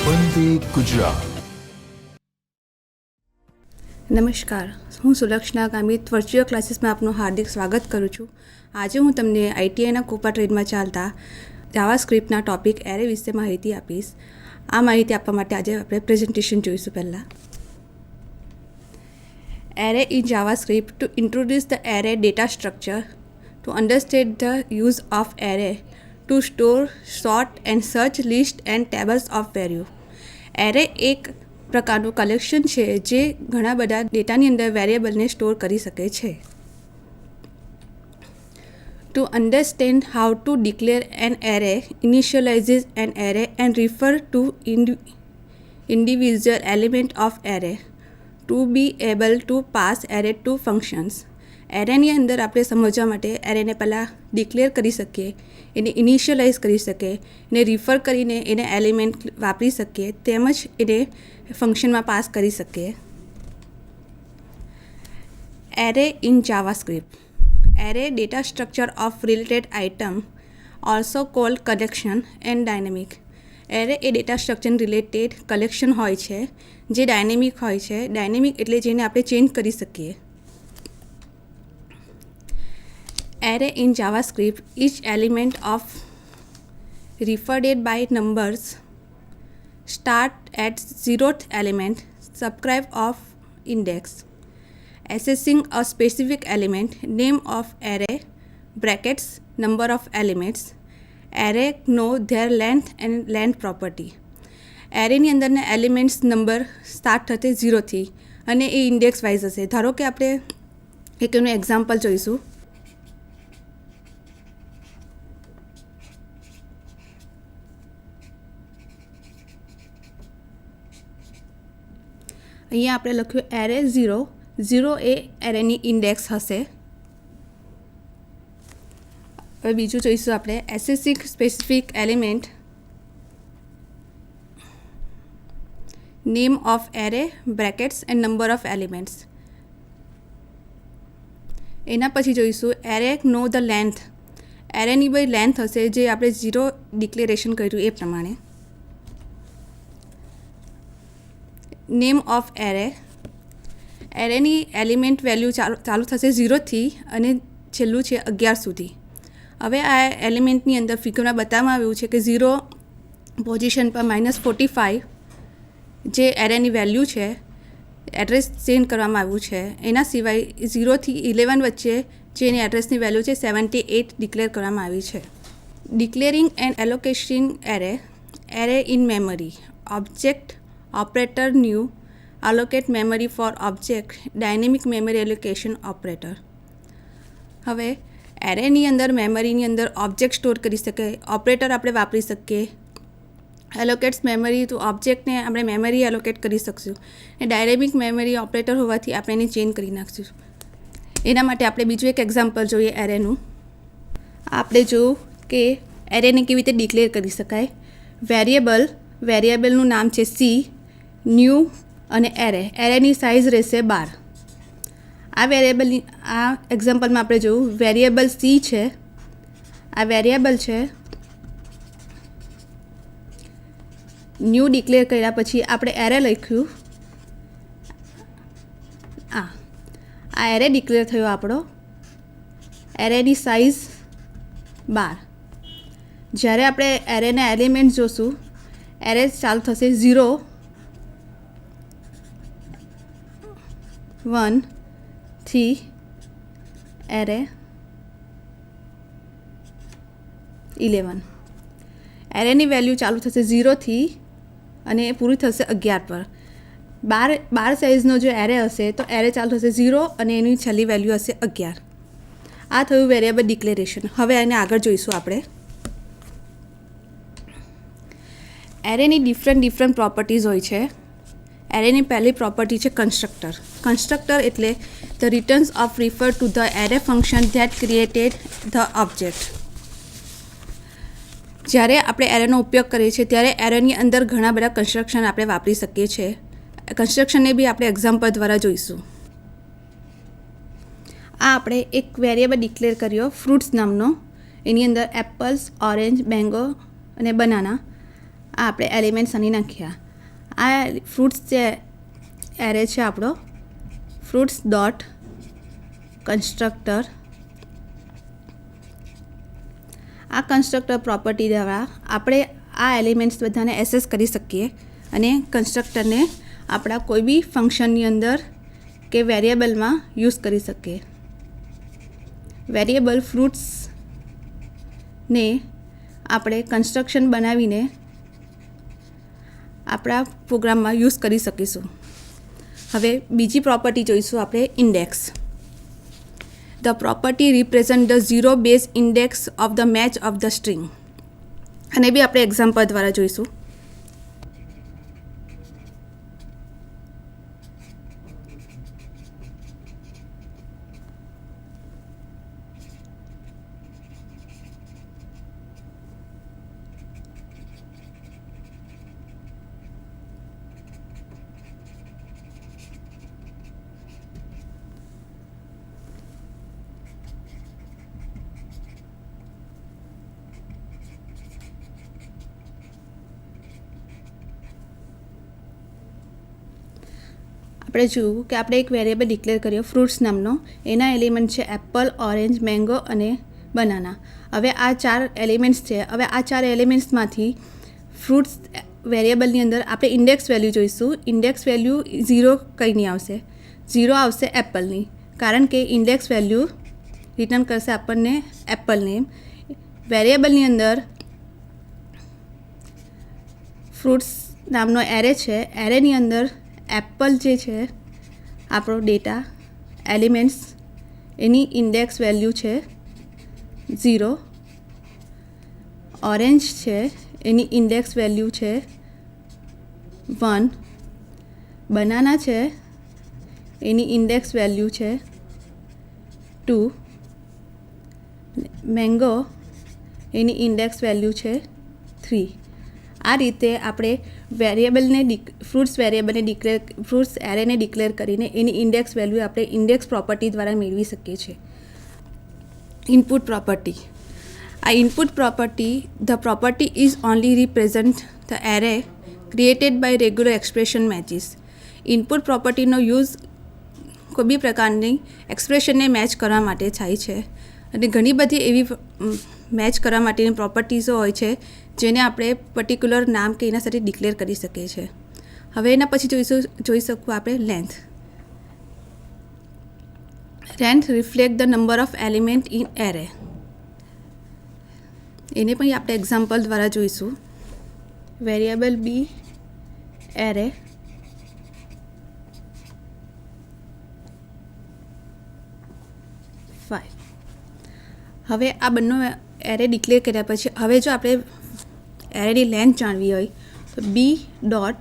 વંદે ગુજરાત. નમસ્કાર, હું સુલક્ષણા ગામિત વર્ચ્યુઅલ ક્લાસીસમાં આપનું હાર્દિક સ્વાગત કરું છું. આજે હું તમને આઈટીઆઈના કોપા ટ્રેડમાં ચાલતા જાવાસ્ક્રિપ્ટના ટોપિક એરે વિશે માહિતી આપીશ. આ માહિતી આપવા માટે આજે આપણે પ્રેઝન્ટેશન જોઈશું. પહેલાં array in JavaScript to introduce the array data structure to understand the use of array to store, sort and search list and tables of value. Array એક પ્રકારનું કલેક્શન છે જે ઘણા બધા ડેટાની અંદર વેરિયેબલને સ્ટોર કરી શકે છે. To understand how to declare an array, initializes an array and refer to individual element of array to be able to pass array to functions. એરેની અંદર આપણે સમજવા માટે એરેને પહેલાં ડિક્લેર કરી શકીએ, એને ઇનિશિયલાઇઝ કરી શકીએ, એને રિફર કરીને એને એલિમેન્ટ વાપરી શકીએ, તેમજ એને ફંક્શનમાં પાસ કરી શકીએ. Array in JavaScript. Array data structure of related item, also cold collection and dynamic. Array A data structure related collection હોય છે જે ડાયનેમિક હોય છે. ડાયનેમિક એટલે જેને આપણે ચેન્જ કરી શકીએ. Array in JavaScript, each element of referred by numbers start at 0th element, subscribe of index. Accessing a specific element, name of array, brackets, number of elements. Array know their length and length property. એરેની અંદરના elements number start થશે 0થી અને એ index wise હશે. ધારો કે આપણે એક એનું એક્ઝામ્પલ જોઈશું. અહીંયા આપણે લખ્યું એરે 0. 0 એ એરેની ઇન્ડેક્સ હશે. હવે બીજું જોઈશું આપણે accessing specific element, name of array, brackets and number of elements. એના પછી જોઈશું એરે નો ધ લેન્થ. એરેની બધી લેન્થ હશે જે આપણે 0 ડિક્લેરેશન કર્યું એ પ્રમાણે. Name of array. એરેની એલિમેન્ટ વેલ્યુ ચાલુ થશે 0થી અને છેલ્લું છે 11 સુધી. હવે આ એલિમેન્ટની અંદર ફિગરમાં બતાવવામાં આવ્યું છે કે 0 પોઝિશન પર -45 જે એરેની વેલ્યુ છે, એડ્રેસ ચેન્જ કરવામાં આવ્યું છે. એના સિવાય 0થી 11 વચ્ચે જે એની એડ્રેસની વેલ્યુ છે 78 ડિક્લેર કરવામાં આવી છે. Declaring and allocation array. Array in memory. Object operator new, allocate memory for object, dynamic memory allocation operator. હવે એરેની અંદર મેમરીની અંદર ઓબ્જેક્ટ સ્ટોર કરી શકે, ઓપરેટર આપણે વાપરી શકીએ. એલોકેટ્સ મેમરી તો ઓબ્જેક્ટને આપણે મેમરી એલોકેટ કરી શકશું. એ ડાયનેમિક મેમરી ઓપરેટર હોવાથી આપણે એને ચેન્જ કરી નાખશું. એના માટે આપણે બીજું એક એક્ઝામ્પલ જોઈએ એરેનું. આપણે જોયું કે એરેને કેવી રીતે ડિક્લેર કરી શકાય. વેરિયેબલનું નામ છે સી, ન્યૂ અને એરેની સાઇઝ રહેશે 12. આ વેરિયેબલની આ એક્ઝામ્પલમાં આપણે જોયું વેરિયેબલ સી છે, આ વેરિયેબલ છે. ન્યૂ ડિક્લેર કર્યા પછી આપણે એરે લખ્યું. આ એરે ડિક્લેર થયો આપણો. એરેની સાઇઝ 12. જ્યારે આપણે એરેના એલિમેન્ટ જોશું, એરે ચાલુ થશે 0, 1 થી એરે 11. એરેની વેલ્યુ ચાલુ થશે 0થી અને એ પૂરી થશે 11 પર. 12 સાઇઝનો જો એરે હશે તો એરે ચાલુ થશે 0 અને એની છેલ્લી વેલ્યુ હશે 11. આ થયું વેરિયેબલ ડિક્લેરેશન. હવે એને આગળ જોઈશું આપણે. એરેની ડિફરન્ટ પ્રોપર્ટીઝ હોય છે. એરેની પહેલી પ્રોપર્ટી છે કન્સ્ટ્રક્ટર. કન્સ્ટ્રક્ટર એટલે the returns of refer to the array function that created the object. જ્યારે આપણે એરેનો ઉપયોગ કરીએ છીએ ત્યારે એરેની અંદર ઘણા બધા કન્સ્ટ્રક્શન આપણે વાપરી શકીએ છીએ. કન્સ્ટ્રક્શનને બી આપણે એક્ઝામ્પલ દ્વારા જોઈશું. આ આપણે એક વેરિયેબલ ડિક્લેર કર્યો ફ્રૂટ્સ નામનો. એની અંદર એપલ્સ, ઓરેન્જ, મેંગો અને બનાના આ આપણે એલિમેન્ટ્સ આની નાખ્યા. આ ફ્રૂટ્સ જે એરે છે આપણો ફ્રૂટ્સ ડોટ કન્સ્ટ્રક્ટર. આ કન્સ્ટ્રક્ટર પ્રોપર્ટી દ્વારા આપણે આ એલિમેન્ટ્સ બધાને એક્સેસ કરી શકીએ અને કન્સ્ટ્રક્ટરને આપણા કોઈ બી ફંક્શનની અંદર કે વેરિયેબલમાં યુઝ કરી શકીએ. વેરિયેબલ ફ્રૂટ્સને આપણે કન્સ્ટ્રક્શન બનાવીને આપણા પ્રોગ્રામમાં યુઝ કરી શકીશું. હવે બીજી પ્રોપર્ટી જોઈશું આપણે index. The property represent the zero base index of the match of the string. અને બી આપણે એક્ઝામ્પલ દ્વારા જોઈશું. આપણે જોયું કે આપણે એક વેરિયેબલ ડિક્લેર કર્યો ફ્રૂટ્સ નામનો. એના એલિમેન્ટ છે એપલ, ઓરેન્જ, મેંગો અને બનાના. હવે આ 4 એલિમેન્ટ્સ છે. હવે આ 4 એલિમેન્ટ્સમાંથી ફ્રૂટ્સ વેરિયેબલની અંદર આપણે ઇન્ડેક્સ વેલ્યુ જોઈશું. ઇન્ડેક્સ વેલ્યુ 0 કંઈ નહીં આવશે, 0 આવશે એપલની, કારણ કે ઇન્ડેક્સ વેલ્યુ રિટર્ન કરશે આપણને એપલ નેમ. વેરિયેબલની અંદર ફ્રૂટ્સ નામનો એરે છે. એરેની અંદર એપલ જે છે આપણો ડેટા એલિમેન્ટ્સ, એની ઇન્ડેક્સ વેલ્યુ છે 0. ઓરેન્જ છે એની ઇન્ડેક્સ વેલ્યુ છે 1. બનાના છે એની ઇન્ડેક્સ વેલ્યુ છે 2. મેંગો એની ઇન્ડેક્સ વેલ્યુ છે 3. આ રીતે આપણે ફ્રૂટ્સ એરેને ડિક્લેર કરીને એની ઇન્ડેક્સ વેલ્યુ આપણે ઇન્ડેક્સ પ્રોપર્ટી દ્વારા મેળવી શકીએ છીએ. Input property. આ input property, the property is only represent the array created by regular expression matches. Input પ્રોપર્ટીનો યુઝ કોઈ બી પ્રકારની એક્સપ્રેશનને મેચ કરવા માટે થાય છે અને ઘણી બધી એવી મેચ કરવા માટેની પ્રોપર્ટીઝો હોય છે જેને આપણે પર્ટિક્યુલર નામ કે એના સાથે ડિક્લેર કરી શકીએ છીએ. હવે એના પછી જોઈ શકું આપણે length. Length reflect the number of element in array. એને પણ આપણે એક્ઝામ્પલ દ્વારા જોઈશું. વેરિયેબલ બી એરે હવે આ બંને એરે ડિક્લેર કર્યા પછી હવે જો આપણે એરેની લેન્થ જાણવી હોય તો B dot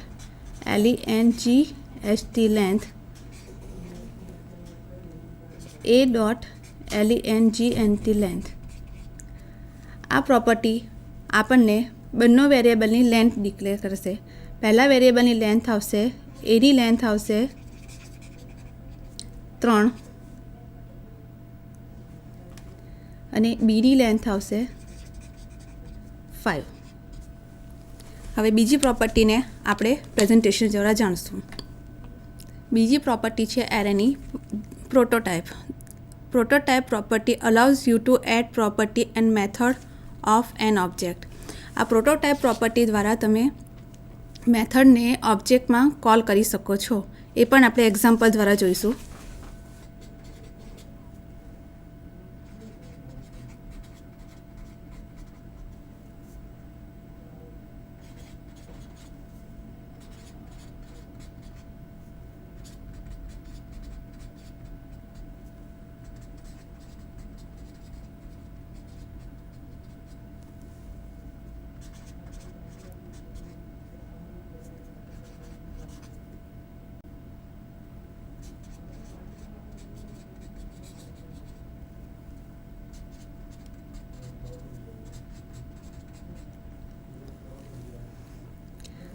LENGST length A dot LENGNT length. આ પ્રોપર્ટી આપણને બંને વેરિયેબલની લેન્થ ડિક્લેર કરશે. પહેલા વેરિયેબલની લેન્થ આવશે, એની લેન્થ આવશે 3 અને બીની લેન્થ આવશે 5. હવે બીજી પ્રોપર્ટીને આપણે પ્રેઝન્ટેશન દ્વારા જાણશું. બીજી પ્રોપર્ટી છે એરેની prototype. Prototype property allows you to add property and method of an object. આ પ્રોટોટાઇપ પ્રોપર્ટી દ્વારા તમે મેથડને ઓબ્જેક્ટમાં કોલ કરી શકો છો. એ પણ આપણે એક્ઝામ્પલ દ્વારા જોઈશું.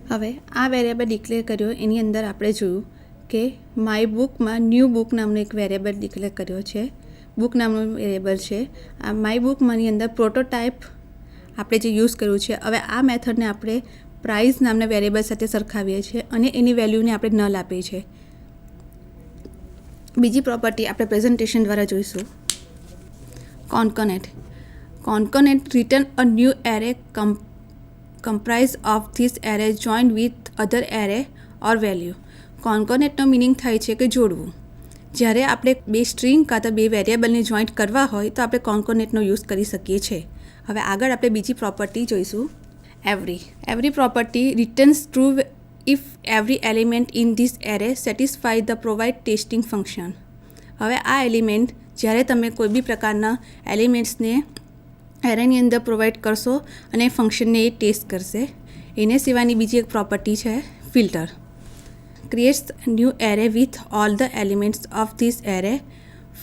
હવે આ વેરિયેબલ ડિક્લેર કર્યો એની અંદર આપણે જોયું કે માય બુકમાં ન્યૂ બુક નામનો એક વેરિયેબલ ડિક્લેર કર્યો છે. બુક નામનું વેરિયેબલ છે. આ માય બુકમાંની અંદર પ્રોટોટાઇપ આપણે જે યુઝ કર્યું છે. હવે આ મેથડને આપણે પ્રાઇસ નામના વેરિયેબલ સાથે સરખાવીએ છીએ અને એની વેલ્યુને આપણે નલ આપીએ છીએ. બીજી પ્રોપર્ટી આપણે પ્રેઝન્ટેશન દ્વારા જોઈશું. કોન્કોનેટ return a new array comprised of this array joined with other array or value. કોન્કોનેટનો મિનિંગ થાય છે કે જોડવું. જ્યારે આપણે બે સ્ટ્રિંગ કાં તો બે વેરિયેબલને જોઈન્ટ કરવા હોય તો આપણે કોન્કોનેટનો યુઝ કરી શકીએ છીએ. હવે આગળ આપણે બીજી પ્રોપર્ટી જોઈશું. Every property returns true if every element in this array satisfy the provide testing function. હવે આ એલિમેન્ટ જ્યારે તમે કોઈ બી પ્રકારના એલિમેન્ટ્સને એરેની અંદર પ્રોવાઈડ કરશો અને ફંક્શનને એ ટેસ્ટ કરશે. એને સિવાયની બીજી એક પ્રોપર્ટી છે filter. Creates new array with all the elements of this array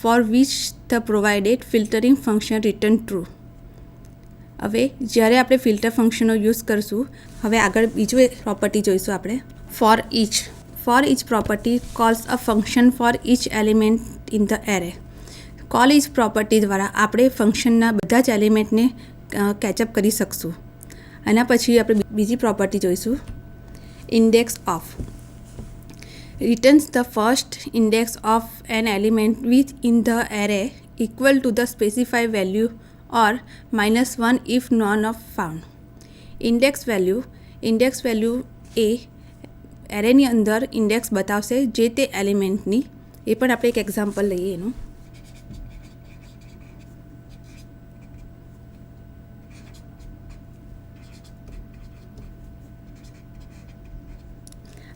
for which the provided filtering function return true. હવે જ્યારે આપણે ફિલ્ટર ફંક્શનનો યુઝ કરશું, હવે આગળ બીજું એક પ્રોપર્ટી જોઈશું આપણે. For each property calls a function for each element in the array. Call each property દ્વારા આપણે ફંક્શનના બધા જ એલિમેન્ટને કેચઅપ કરી શકશું. એના પછી આપણે બીજી પ્રોપર્ટી જોઈશું. Index of returns the first index of an element within the array equal to the specify value or -1 if none of found. Index value એ એરેની અંદર ઇન્ડેક્સ બતાવશે જે તે એલિમેન્ટની. એ પણ આપણે એક એક્ઝામ્પલ લઈએ એનું.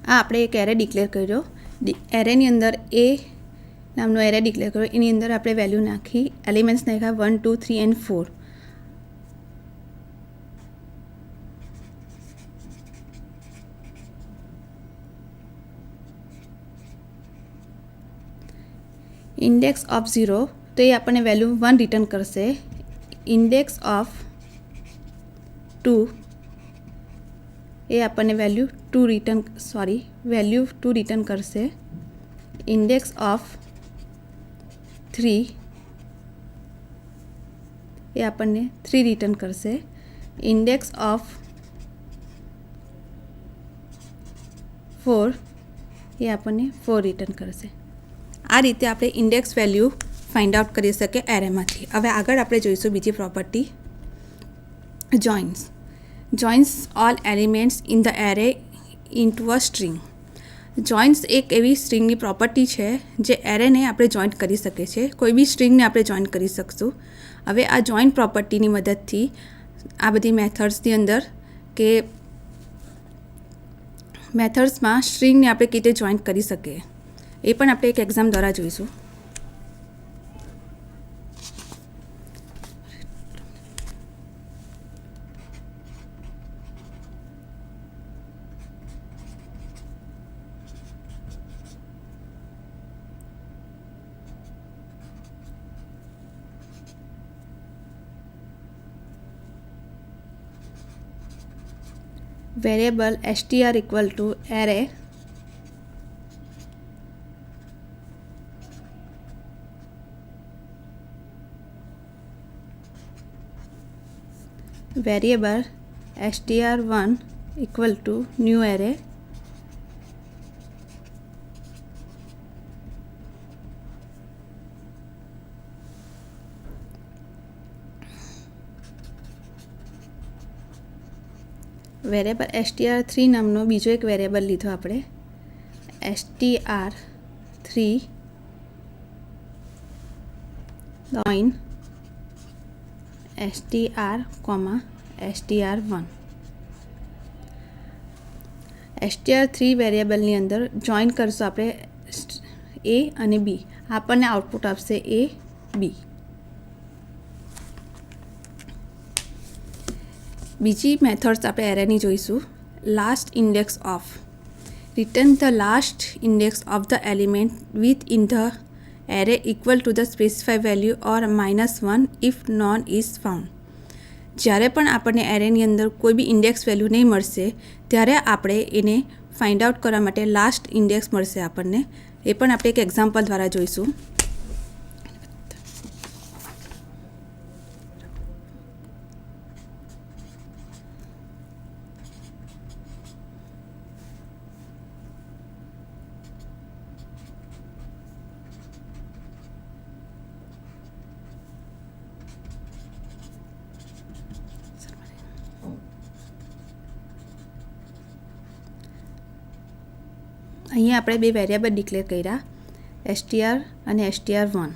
આ આપણે એક એરે ડિક્લેર કર્યો. એરેની અંદર એ નામનો એરે ડિક્લેર કર્યો. એની અંદર આપણે વેલ્યુ નાખી, એલિમેન્ટ્સ નાખ્યા 1, 2, 3 and 4. ઇન્ડેક્સ ઓફ 0 તો એ આપણને વેલ્યુ 1 રિટર્ન કરશે. ઇન્ડેક્સ ઓફ 2 એ આપણને વેલ્યુ 2 રિટર્ન કરશે. ઇન્ડેક્સ ઓફ 3 એ આપણને 3 રિટર્ન કરશે. ઇન્ડેક્સ ઓફ 4 એ આપણને 4 રિટર્ન કરશે. આ રીતે આપણે ઇન્ડેક્સ વેલ્યુ ફાઇન્ડ આઉટ કરી શકીએ એરેમાંથી. હવે આગળ આપણે જોઈશું બીજી property joins all elements in the array into a string. Joins એક એવી સ્ટ્રિંગની પ્રોપર્ટી છે જે એરેને આપણે જોઈન્ટ કરી શકીએ છીએ. કોઈ બી સ્ટ્રિંગને આપણે જોઈન્ટ કરી શકશું. હવે આ જોઈન્ટ પ્રોપર્ટીની મદદથી આ બધી મેથડ્સની અંદર કે મેથડ્સમાં સ્ટ્રિંગને આપણે કેવી રીતે જોઈન્ટ કરી શકીએ એ પણ આપણે એક એક્ઝામ દ્વારા જોઈશું. Variable str equal to array variable str1 equal to new array variable str3 નામનો બીજો એક વેરિયેબલ લીધો આપણે. str3 join str, str1. str3 વેરિયેબલની અંદર જોઈન કરશું આપણે a અને b. આપણને આઉટપુટ આપશે a b. બીજી મેથડ્સ આપણે એરેની જોઈશું. Last index of return the last index of the element within the array equal to the specify value or -1 if non is found. જ્યારે પણ આપણને એરેની અંદર કોઈ બી ઇન્ડેક્સ વેલ્યુ નહીં મળશે ત્યારે આપણે એને ફાઇન્ડ આઉટ કરવા માટે લાસ્ટ ઇન્ડેક્સ મળશે આપણને. એ પણ આપણે એક એક્ઝામ્પલ દ્વારા જોઈશું. અહીંયા આપણે બે વેરિયેબલ ડિક્લેર કર્યા, str અને str1.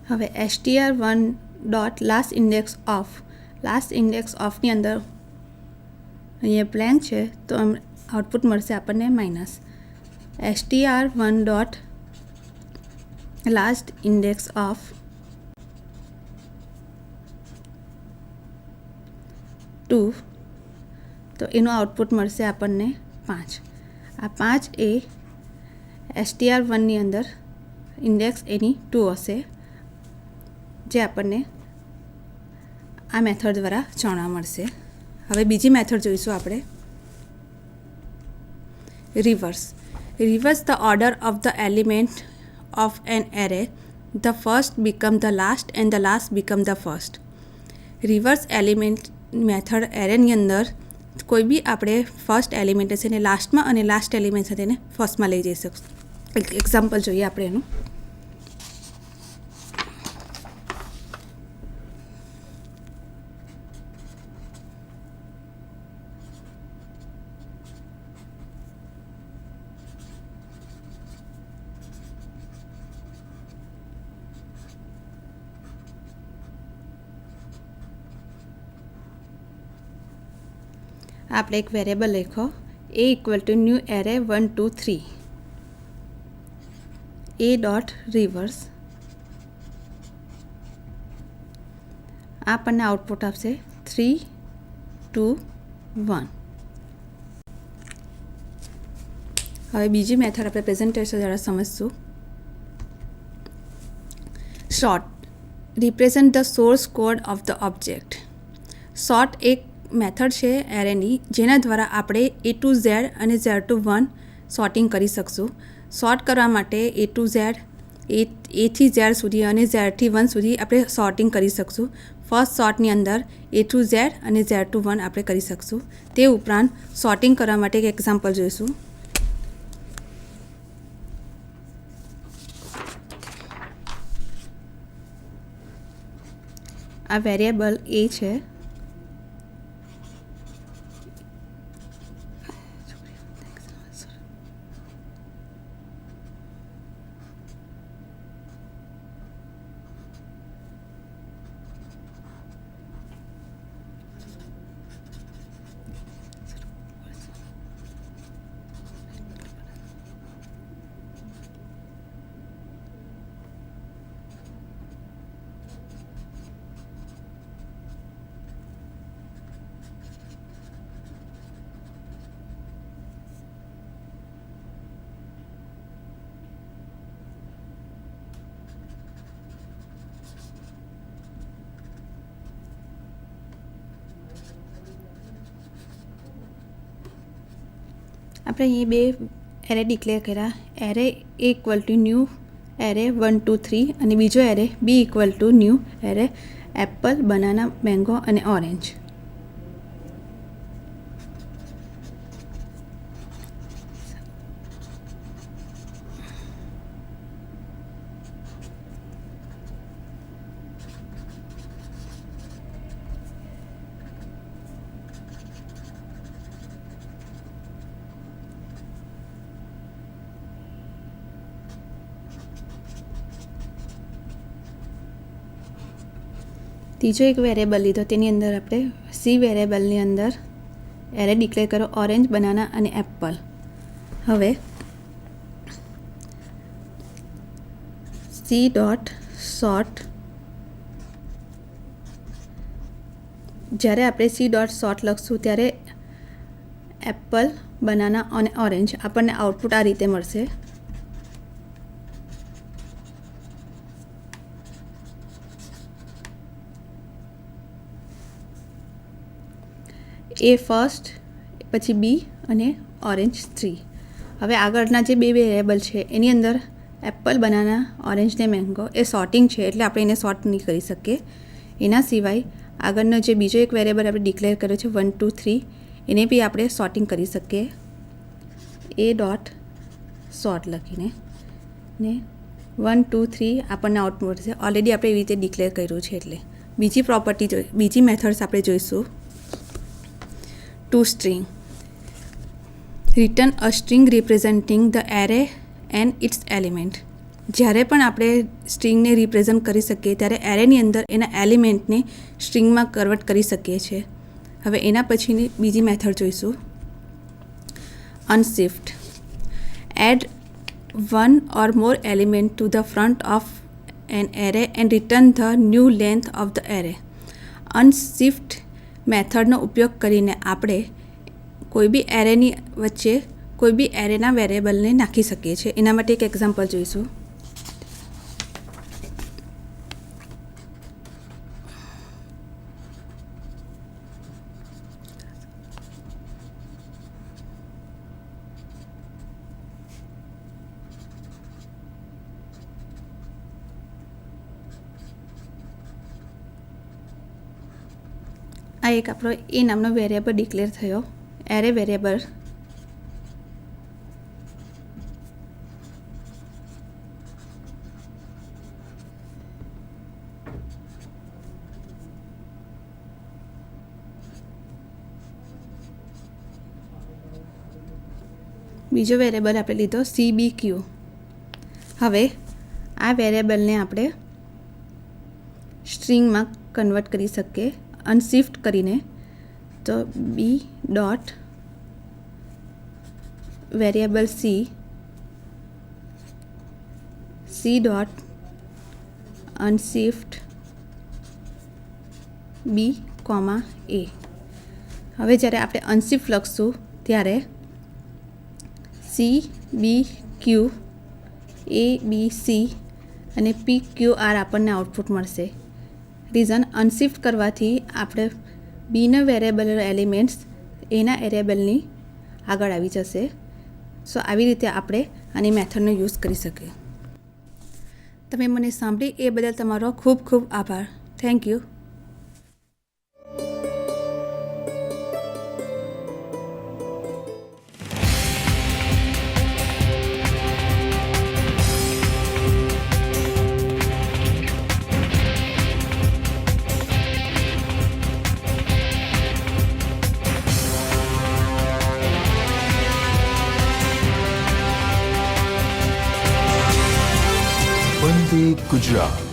હવે str1 ડોટ લાસ્ટ ઇન્ડેક્સ ઓફની અંદર અહીંયા બ્લેન્ક છે તો આઉટપુટ મળશે આપણને minus. str1 dot last index of two, તો એનું આઉટપુટ મળશે આપણને 5. આ 5 એ str1ની અંદર ઇન્ડેક્સ એની 2 હશે, જે આપણને આ મેથડ દ્વારા જાણવા મળશે. હવે બીજી મેથડ જોઈશું આપણે, reverse. Reverse the order of the element of an array. The first become the last and the last become the first. Reverse element method એરેની અંદર કોઈ બી આપણે ફર્સ્ટ એલિમેન્ટ હશે એને લાસ્ટમાં અને લાસ્ટ એલિમેન્ટ હશે એને ફર્સ્ટમાં લઈ જઈ શકશું. એક્ઝામ્પલ જોઈએ આપણે એનું. આપણે એક વેરિયેબલ લખો, a equal to new array 1 2 3, a dot reverse. આપણને આઉટપુટ આપશે 3 2 1. હવે બીજી મેથડ આપણે પ્રેઝન્ટેશન દ્વારા સમજશું. Sort. Represent the source code of the object. Sort એક મેથડ છે એરેની, જેના દ્વારા આપણે A to Z અને Z to 1 સોર્ટિંગ કરી શકશું. સોર્ટ કરવા માટે A to Z, A થી Z સુધી અને Z થી 1 સુધી આપણે સોર્ટિંગ કરી શકશું. ફર્સ્ટ સોર્ટની અંદર A to Z અને Z to 1 આપણે કરી શકશું. તે ઉપરાંત સોર્ટિંગ કરવા માટે એક એક્ઝામ્પલ જોઈશું. આ વેરિયેબલ A છે. આપણે અહીં બે એરે ડિક્લેર કર્યા, array A equal to new array 1 2 3 અને બીજો array B equal to new array Apple, banana, mango અને ઓરેન્જ. ત્રીજો એક વેરિયેબલ લીધો, તેની અંદર આપણે C વેરિયેબલની અંદર એરે ડિક્લેર કરો, ઓરેન્જ, બનાના અને એપલ. હવે C ડોટ સોર્ટ. જ્યારે આપણે C ડોટ સોર્ટ લખશું ત્યારે એપલ, બનાના અને ઓરેન્જ આપણને આઉટપુટ આ રીતે મળશે. A ફર્સ્ટ, પછી B અને ઓરેન્જ 3. હવે આગળના જે બે વેરિયેબલ છે એની અંદર એપલ, બનાના, ઓરેન્જ ને મેંગો એ સોર્ટિંગ છે, એટલે આપણે એને સોર્ટ નહીં કરી શકીએ. એના સિવાય આગળનો જે બીજો એક વેરિયેબલ આપણે ડિક્લેર કર્યો છે 1 2 3, એને બી આપણે સોર્ટિંગ કરી શકીએ. એ ડોટ સોર્ટ લખીને ને 1 2 3 આપણને આઉટપુટ મળશે. ઓલરેડી આપણે એવી રીતે ડિક્લેર કર્યું છે. એટલે બીજી પ્રોપર્ટી બીજી મેથડ્સ આપણે જોઈશું. To string return a string representing the array and its element. જ્યારે પણ આપણે સ્ટ્રિંગને રિપ્રેઝન્ટ કરી શકીએ ત્યારે એરેની અંદર એના એલિમેન્ટને સ્ટ્રિંગમાં કન્વર્ટ કરી શકીએ છીએ. હવે એના પછીની બીજી મેથડ જોઈશું. Unshift add one or more element to the front of an array and return the new length of the array. Unshift મેથડનો ઉપયોગ કરીને આપણે કોઈ બી એરેની વચ્ચે કોઈ બી એરેના વેરિયેબલને નાખી શકીએ છીએ. એના માટે એક એક્ઝામ્પલ જોઈશું. આ એક આપણો એ નામનો વેરિયેબલ ડિક્લેર થયો, એરે વેરિયેબલ. બીજો વેરિયેબલ આપણે લીધો CBQ. હવે આ વેરિયેબલને આપણે સ્ટ્રિંગમાં કન્વર્ટ કરી શકીએ અનશિફ્ટ કરીને. તો B dot variable C dot unshift B comma A. હવે જ્યારે આપણે અનશિફ્ટ લખશું ત્યારે CBQ ABC અને PQR આપણને આઉટપુટ મળશે. રીઝન અનશિફ્ટ કરવાથી આપણે બીના વેરિયેબલ એલિમેન્ટ્સ એના વેરિયેબલની આગળ આવી જશે. સો આવી રીતે આપણે આની મેથડનો યુઝ કરી શકીએ. તમે મને સાંભળી એ બદલ તમારો ખૂબ ખૂબ આભાર. Thank you. વંદે ગુજરાત.